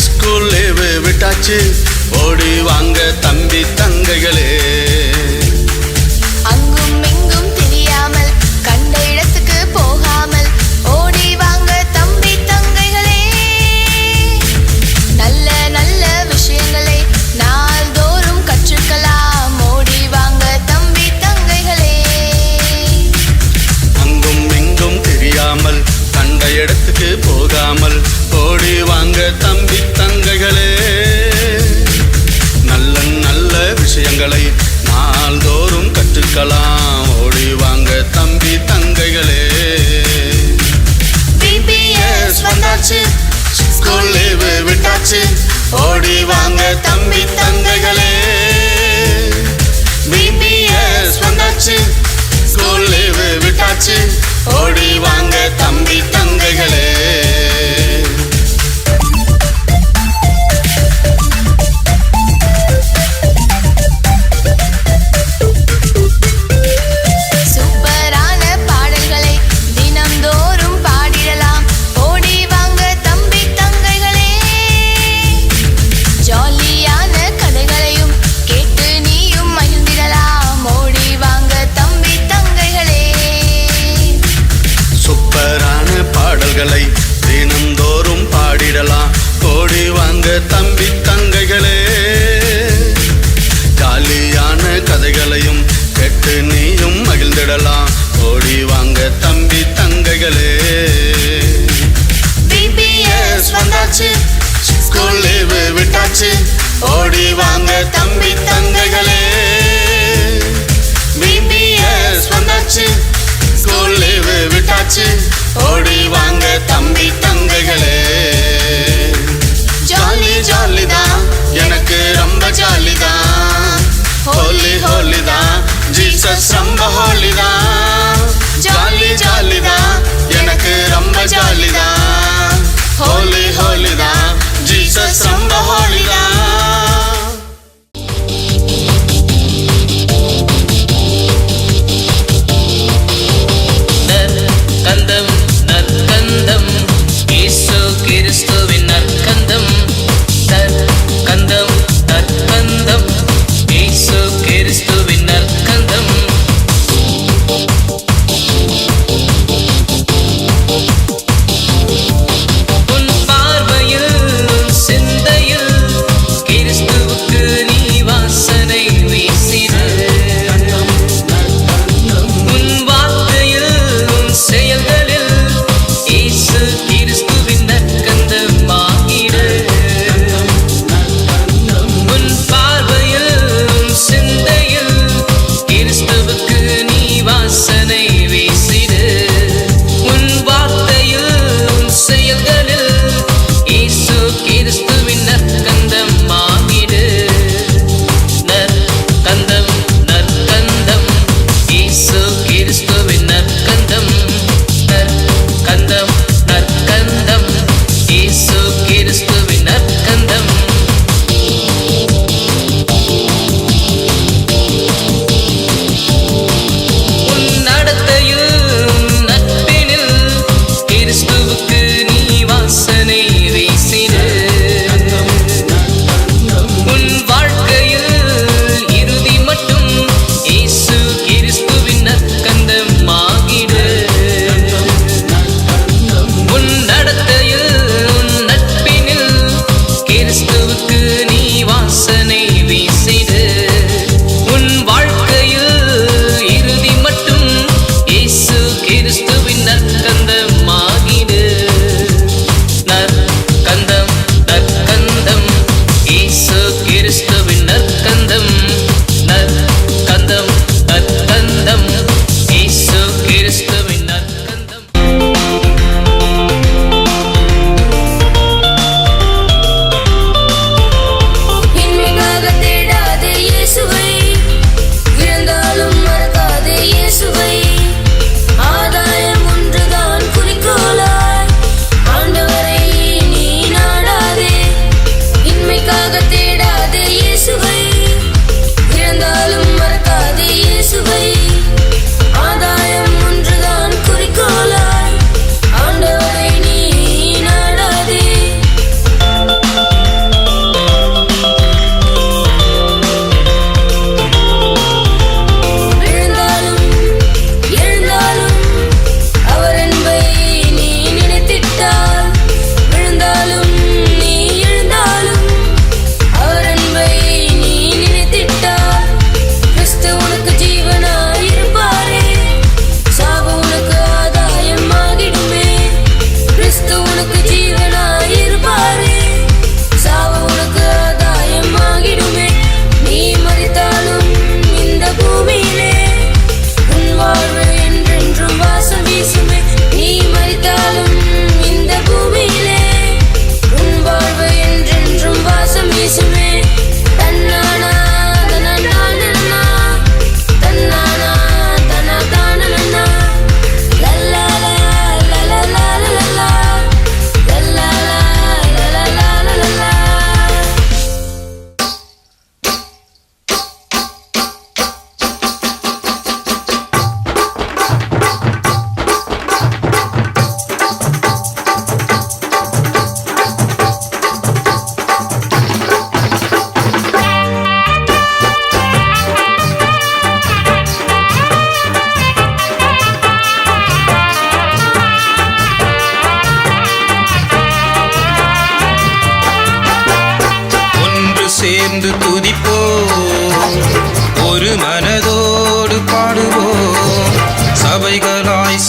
School leave விட்டாச்சு, ஓடி வாங்க தம்பி தங்கைகளே. அங்கும் இங்கும் தெரியாமல், கண்ட இடத்துக்கு போகாமல், ஓடி வாங்க தம்பி தங்கைகளே. நல்ல நல்ல விஷயங்களை நாள்தோறும் கற்றுக்கலாம், ஓடி வாங்க தம்பி தங்கைகளே. அங்கும் இங்கும் தெரியாமல், கண்ட இடத்துக்கு போகாமல், ஓடி வாங்க தம்பி தங்கைகளே. நல்ல நல்ல விஷயங்களை நாள்தோறும் கற்றுக்கலாம், ஓடி வாங்க தம்பி தங்கைகளே. BBS வந்தாச்சு, ஸ்கூல் லீவு விட்டாச்சு, ஓடி வாங்க தம்பி தங்கைகளே. BBS வந்தாச்சு, ஸ்கூல் லீவு விட்டாச்சு, ஓடி வாங்க தம்பி தங்கைகளே. சூப்பரான பாடல்களை தினம்தோறும் பாடிடலாம், ஓடி வாங்க தம்பி தங்கைகளே. ஜாலியான கதைகளையும் கேட்டு நீயும் மகிழ்ந்திடலாம், ஓடி வாங்க தம்பி தங்கைகளே. சூப்பரான பாடல்களை தினம்தோறும் பாடிடலாம், ஓடி வாங்க தம்பி தங்கைகளே. ஜாலியான கதைகளையும் கேட்டு நீயும் மகிழ்ந்திடலாம், ஓடி வாங்க தம்பி தங்கைகளே. BBS வந்தாச்சு, ஸ்கூல் லீவு விட்டாச்சு, ஓடி வாங்க தம்பி தங்கைகளே. BBS வந்தாச்சு, ஸ்கூல் லீவு விட்டாச்சு, ஓடி வாங்க தம்பி தங்கைகளே. ஜாலி ஜாலிதான், எனக்கு ரொம்ப ஜாலிதான். ஹோலி ஹோலிதான், ஜீசஸ் ரொம்ப ஹோலிதான். ஜாலி ஜாலிதான், எனக்கு ரொம்ப ஜாலிதான். ஹோலி ஹோலிதான், ஜீசஸ் ரொம்ப ஹோலிதான். நற்கந்தம் நற்கந்தம் இயேசு கிறிஸ்துவின் நற்கந்தம். நற்கந்தம் நற்கந்தம் இயேசு கிறிஸ்துவின் நற்கந்தம்.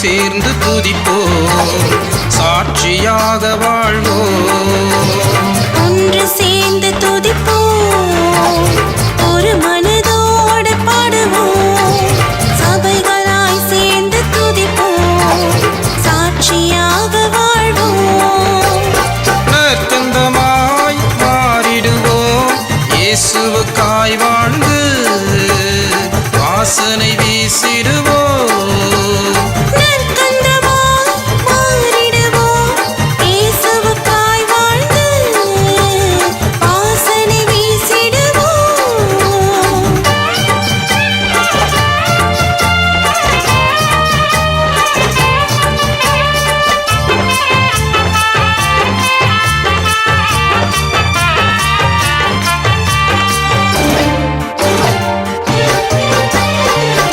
சேர்ந்து துதிப்போம், சாட்சியாக வாழ்வோம். ஒன்று சேர்ந்து துதிப்போம், ஒரு மனதோடு பாடுவோம், சபைகளாய் சேர்ந்து துதிப்போம், சாட்சியாக வாழ்வோம். நற்கந்தமாய் மாறிடுவோம், இயேசுவுக்காய் வாழ்ந்து வாசனை வீசிடுவோம். நற்கந்தமாய் மாறிடுவோம், இயேசுவுக்காய் வாழ்ந்து வாசனை வீசிடுவோம்.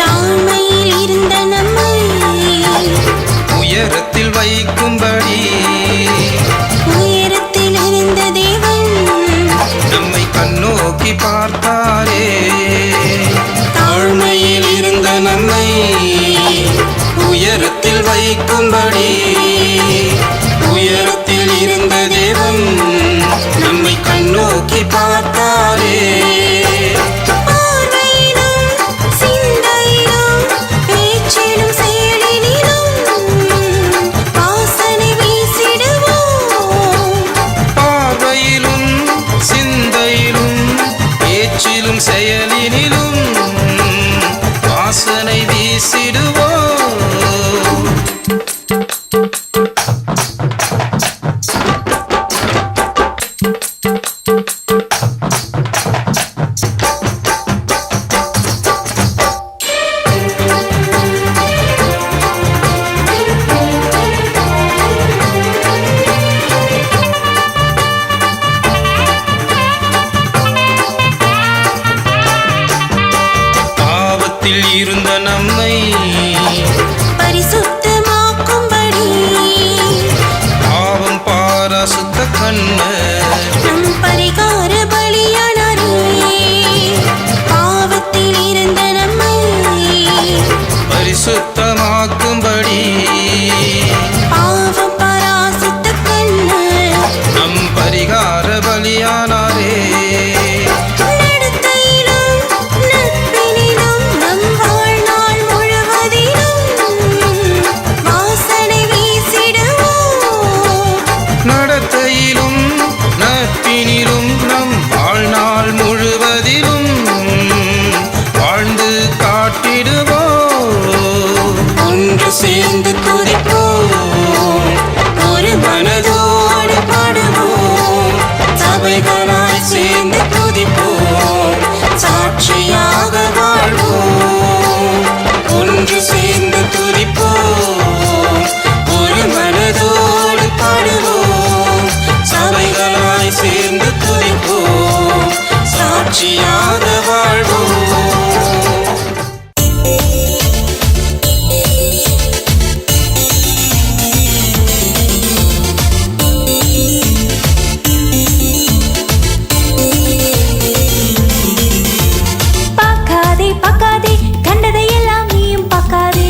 தாழ்மையில் இருந்த நம்மை உயரத்தில் வைக்கும்படி உயரத்தில் இருந்த தேவன் நம்மை கண்ணோக்கி பார்த்தாரே. தாழ்மையில் இருந்த நம்மை உயரத்தில் வைக்கும்படி உயரத்தில் இருந்த தேவன் நம்மை கண்ணோக்கி பார்த்தாரே. பார்வையிலும் சிந்தையிலும் பேச்சிலும் செயலிலும் வாசனை வீசிடுவோம். பார்வையிலும் சிந்தையிலும் பேச்சிலும் செயலினிலும் வாசனை வீசிடுவோம். பாவத்தில் இருந்த நம்மை பரிசுத்தமாக்கும்படி பாவம் பாராசுத்த கண்ணர் நம் பரிகார பலியானாரே. பாவத்தில் இருந்த நம்மை பரிசுத்தமாக்கும்படி பாவம் பராசித்த கண்ணர் நம் பரிகார பலியானாரே. நடத்தையிலும் நட்பினிலும் நம் வாழ்நாள் முழுவதிலும் வாசனை வீசிடுவோம். நடத்தையிலும் நட்பினிலும் நம் வாழ்நாள் முழுவதிலும் வாழ்ந்து காட்டிடுவோம். ஒன்று சேர்ந்து துதிப்போம், ஒரு மனதோடு பாடுவோம், சபைகளாய் சேர்ந்து துதிப்போம், சாட்சியாக வாழ்வோம். ஒன்று சேர்ந்து துதிப்போம், ஒரு மனதோடு பாடுவோம், சபைகளாய் சேர்ந்து துதிப்போம், சாட்சியாக வாழ்வோம். பார்க்காதே பார்க்காதே, கண்டதையெல்லாம் நீயும் பார்க்காதே.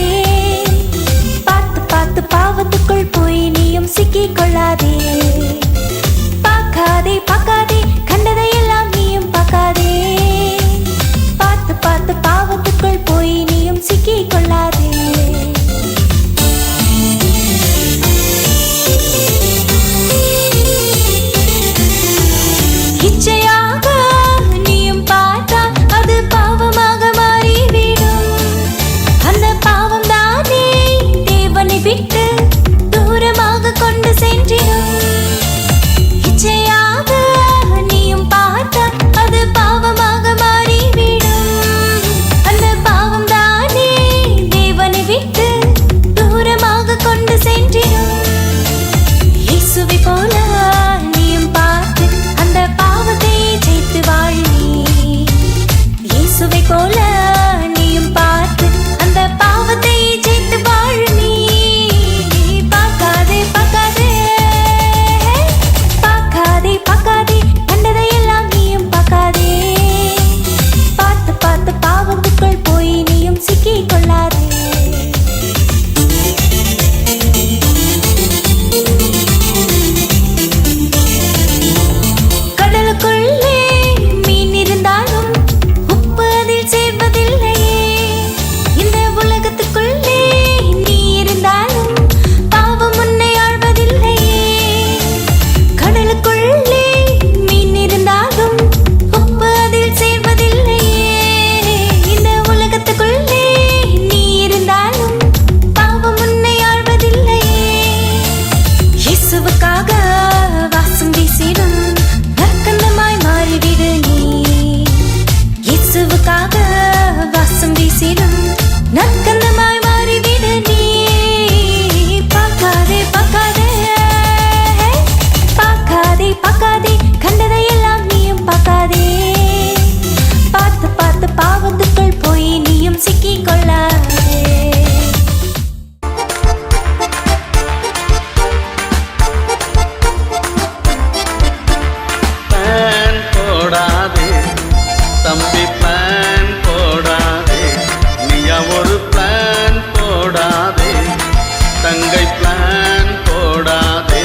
தங்கை பிளான் போடாதே.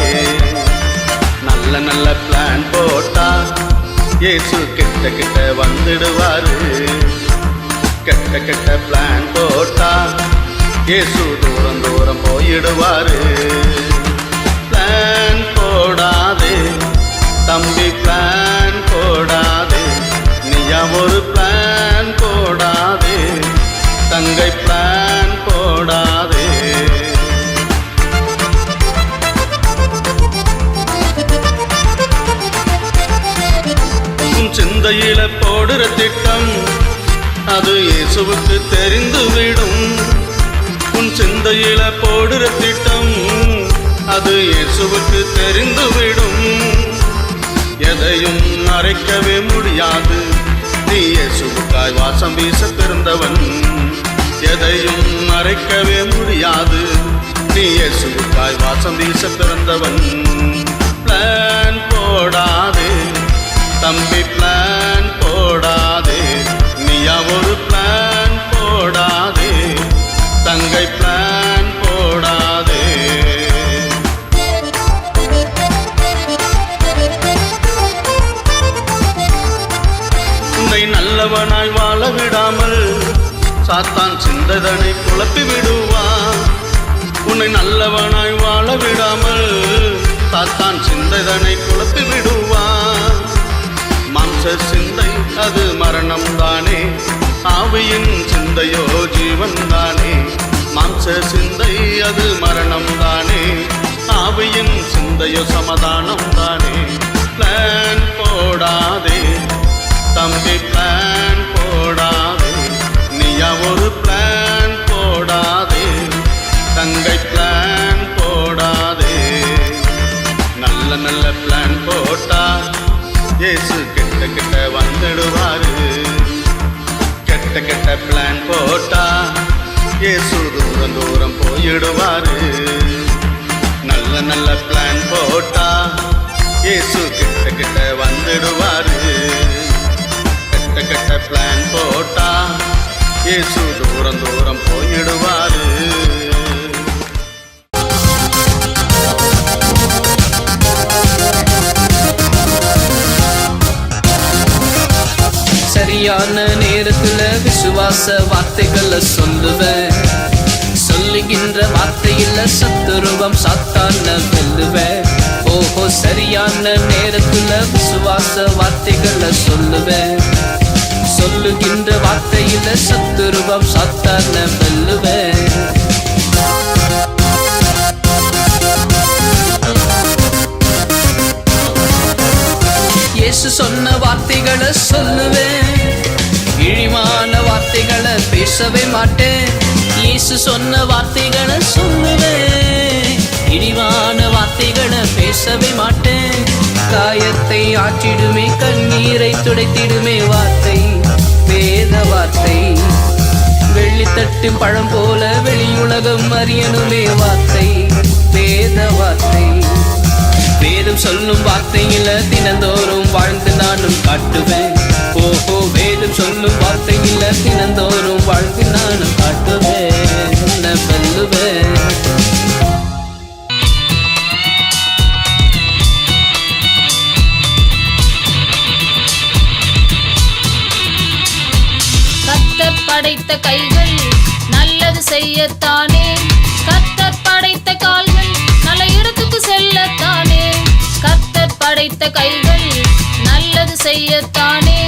நல்ல நல்ல பிளான் போட்டா இயேசு கிட்ட கிட்ட வந்துடுவாரு. கெட்ட கெட்ட பிளான் போட்டா இயேசு தூரம் தூரம் போயிடுவாரு. பிளான் போடாதே தம்பி, பிளான் போடாதே. நீயா ஒரு பிளான் போடாதே, தங்கை பிளான் போடாதே. உன் சிந்தையில போடுற திட்டம் அது இயேசுவுக்கு தெரிந்துவிடும். உன் சிந்தையில போடுற திட்டம் அது இயேசுவுக்கு தெரிந்துவிடும். எதையும் மறைக்கவே முடியாது, நீ இயேசுவுக்காய் வாசம் வீச பிறந்தவன். எதையும் மறைக்கவே முடியாது, நீ இயேசுவுக்காய் வாசம் வீச பிறந்தவன். பிளான் போடாதே தம்பி, பிளான் போடாதே. நீயா ஒரு பிளான் போடாதே, தங்கை பிளான் போடாதே. உன்னை நல்லவனாய் வாழ விடாமல் சாத்தான் சிந்ததனை குழப்பி விடுவான். உன்னை நல்லவனாய் வாழ விடாமல் சாத்தான் சிந்ததனை குழப்பி விடுவான். மாம்ச சிந்தை அது மரணம் தானே, ஆவியின் சிந்தையோ ஜீவன் தானே. மாம்ச சிந்தை அது மரணம் தானே, ஆவியின் சிந்தையோ சமாதானம் தானே. பிளான் போடாதே தம்பி, பிளான் போடாதே. நீயா ஒரு பிளான் போடாதே, தங்கை பிளான் போடாதே. நல்ல நல்ல பிளான் போட்டா இயேசு கிட்ட கிட்ட வந்துடுவாரு. கெட்ட கெட்ட பிளான் போட்டா இயேசு தூரம் தூரம் போயிடுவாரு. நல்ல நல்ல பிளான் போட்டா இயேசு கிட்ட கிட்ட வந்துடுவாரு. கெட்ட கெட்ட பிளான் போட்டா இயேசு தூரம் தூரம் போயிடுவாரு. சரியான நேரத்துல விசுவாச வார்த்தைகளை சொல்லுவேன். சொல்லுகின்ற வார்த்தையில சத்துருவம் சாத்தான வெல்லுவேன். ஓஹோ, சரியான நேரத்துல விசுவாச வார்த்தைகளை சொல்லுவேன். சொல்லுகின்ற வார்த்தையில சத்துருவம் சாத்தான வெல்லுவேன். இயேசு சொன்ன வார்த்தைகளை சொல்லுவேன். இழிவான வார்த்தைகளை பேசவே மாட்டேன். இயேசு சொன்ன வார்த்தைகளை சொல்லுவேன். இழிவான வார்த்தைகளை பேசவே மாட்டேன். காயத்தை ஆற்றிடுமே, கண்ணீரை துடைத்திடுமே வார்த்தை, வேத வார்த்தை. வெள்ளித்தட்டு பழம் போல வெளியுலகம் அறியணுமே வார்த்தை, வேத வார்த்தை. வேதம் சொல்லும் வார்த்தையில தினந்தோறும் வாழ்ந்து நானும் காட்டுவேன். ஓஹோ, வேதம் சொல்லும் வார்த்தையில தினந்தோறும் வாழ்ந்து நானும் காட்டுவேன், வெல்லுவேன். கர்த்தர் படைத்த கைகள் நல்லது செய்யத்தானே, கர்த்தர் படைத்த கால்கள் நல்ல இடத்துக்கு செல்லத்தானே. கர்த்தர் படைத்த கைகள் நல்லது செய்யத்தானே,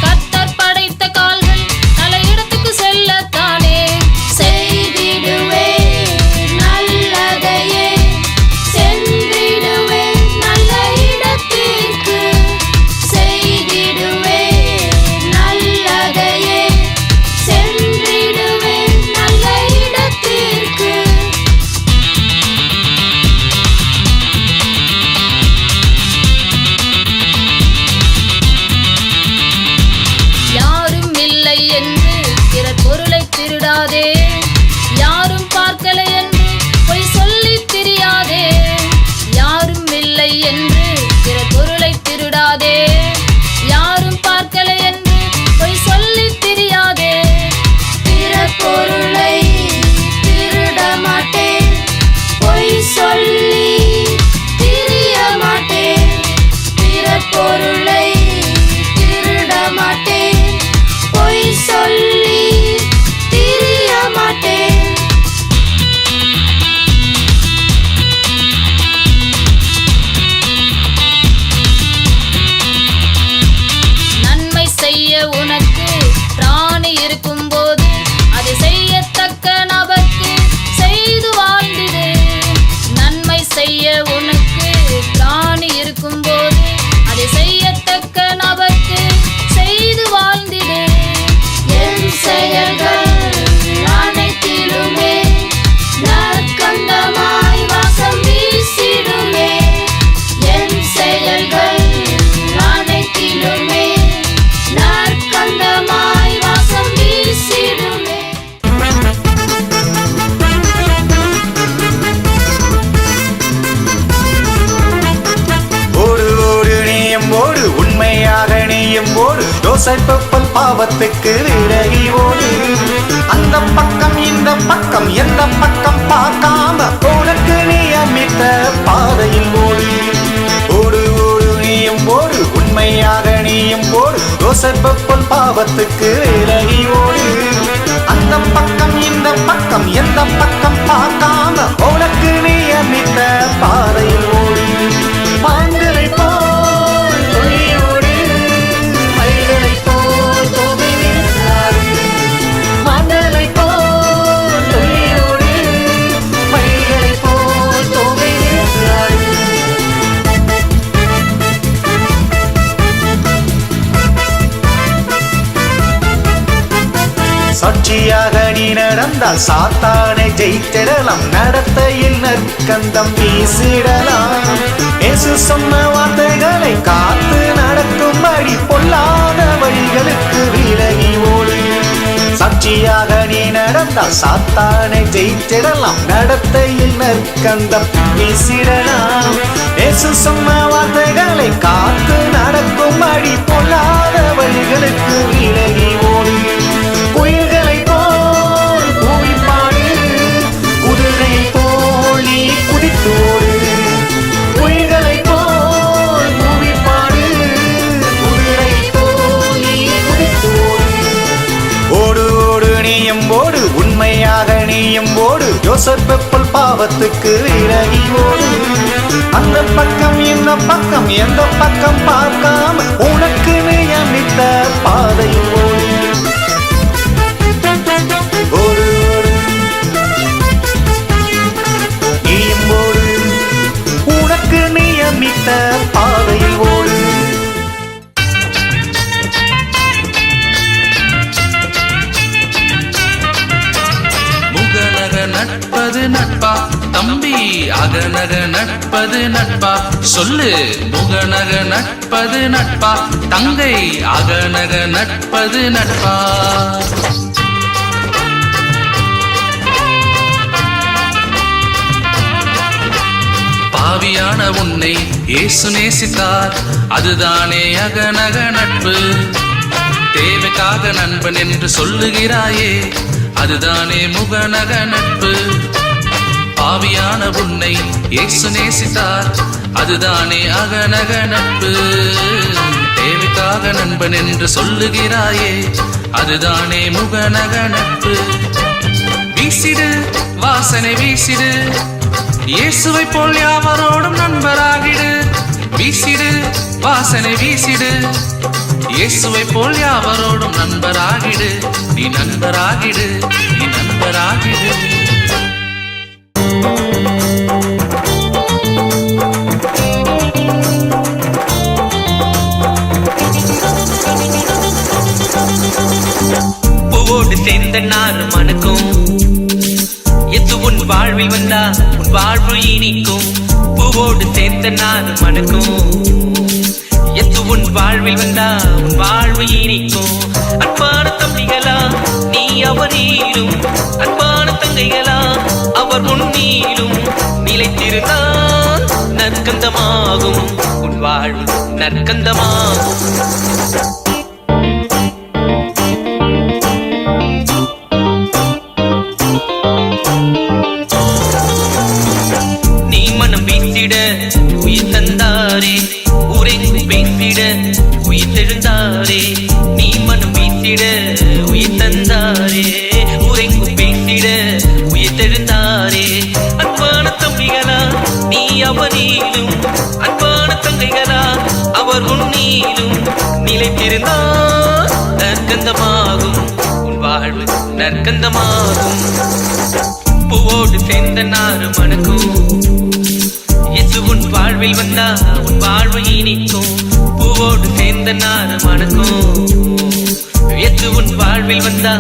கர்த்தர் படைத்த கால்கள் நல்ல இடத்துக்கு செல்லத்தானே. செய்திடுவே நல்லதையே, சென்றிடுவே நல்ல இடத்திற்கு. செய்திடுவே நல்லதையே, சென்றிடுவே நல்ல இடத்திற்கு. யோசேப்பு பாவத்துக்கு விலகி ஓடு. அந்த பக்கம் இந்த பக்கம் எந்த பக்கம் பார்க்காம உனக்கு நியமித்த பாதையில் ஓடு. ஓடு ஓடு நீயும் ஓடு, உண்மையாக நீயும் ஓடு. யோசேப்பு பாவத்துக்கு விலகி ஓடு. அந்த பக்கம் இந்த பக்கம் எந்த பக்கம் பார்க்காம உனக்கு நியமித்த பாதையில் ஓடு. மான்களை போல் துளியோடு, மயில்களை போல் தோகை விரித்தாடு. மான்களை போல் துளியோடு, மயில்களை போல் தோகை விரித்தாடு. சாட்சியாக நீ நடந்தால் சாத்தானை ஜெயித்திடலாம். நடத்தையில் நற்கந்தம் வீசிடலாம். இயேசு சொன்ன வார்த்தைகளை காத்து நடக்கும்படி பொல்லாத வழிகளுக்கு விலகி ஓடு. சாட்சியாக நீ நடந்தால் சாத்தானை ஜெயித்திடலாம். நடத்தையில் நற்கந்தம் வீசிடலாம். இயேசு சொன்ன வார்த்தைகளை காத்து நடக்கும்படி பொல்லாத வழிகளுக்கு விலகி ஓடு. குயில்களை போல் கூவிப்பாடு, குதிரை போல் நீ குதித்து ஓடு. குயில்களை போல் கூவிப்பாடு, குதிரை போல் நீ குதித்து ஓடு. ஓடு ஓடு நீயும் ஓடு, உண்மையாக நீயும் ஓடு. யோசேப்பு பாவத்துக்கு விலகி ஓடு. அந்த பக்கம் இந்த பக்கம் எந்த பக்கம் பார்க்காம உனக்கு நியமித்த பாதையில் ஓடு. ஓடு ஓடு நீயும் ஓடு, உனக்கு நியமித்த பாதையில் ஓடு. முகநக நட்பது நட்பா தம்பி, அகநக நட்பது நட்பா சொல்லு. முகநக நட்பது நட்பா தங்கை, அகநக நட்பது நட்பா. பாவியான உன்னை இயேசு நேசித்தார், அதுதானே அகநக நட்பு. தேவைக்காக நண்பன் என்று சொல்லுகிறாயே, அதுதானே முகநக நட்பு. பாவியான உன்னை இயேசு நேசித்தார், அதுதானே அகநக நட்பு. தேவைக்காக நண்பன் என்று சொல்லுகிறாயே, அதுதானே முகநக நட்பு. வீசிடு வாசனை வீசிடு, இயேசுவை போல் யாவரோடும் நண்பராகிடு. வீசிடு வாசனை வீசிடு, இயேசுவை போல் யாவரோடும் நண்பராகிடு. நீ நண்பராகிடு, நீ நண்பராகிடு. பூவோடு சேர்ந்த நாறு மணக்கும், எது உன் வாழ்வில் வந்தா உன் வாழ்வு இனிக்கும். பூவோடு சேர்ந்த நாறு மணக்கும், எது உன் வாழ்வில் வந்தா உன் வாழ்வு இனிக்கும். அன்பான தம்பிகளா நீ அவரீரும், அன்பான தங்கைகளா அவர் உன்னீரும். நிலைத்திருந்தால் நற்கந்தமாகும் உன் வாழ்வு, நற்கந்தமாகும். நீ மனம் வீசிட உயிர் தந்தாரே, ஊரெங்கு பேசிட உயிர் தெழுந்தாரே. நீ மனம் வீசிட உயிர் தந்தாரே, ஊரெங்கு பேசிட உயிர் தெழுந்தாரே. அன்பான தம்பிகளா நீ அவரீலும், அன்பான தங்கைகளா அவர் உன்னீலும். நிலைத்திருந்தால் நற்கந்தமாகும் உன் வாழ்வு, நற்கந்தமாகும். பூவோடு சேர்ந்த நாறு மணக்கும், இயேசு உன் வாழ்வில் வந்தா உன் வாழ்வு இனிக்கும். பூவோடு சேர்ந்த நாறு மணக்கும், இயேசு உன் வாழ்வில் வந்தா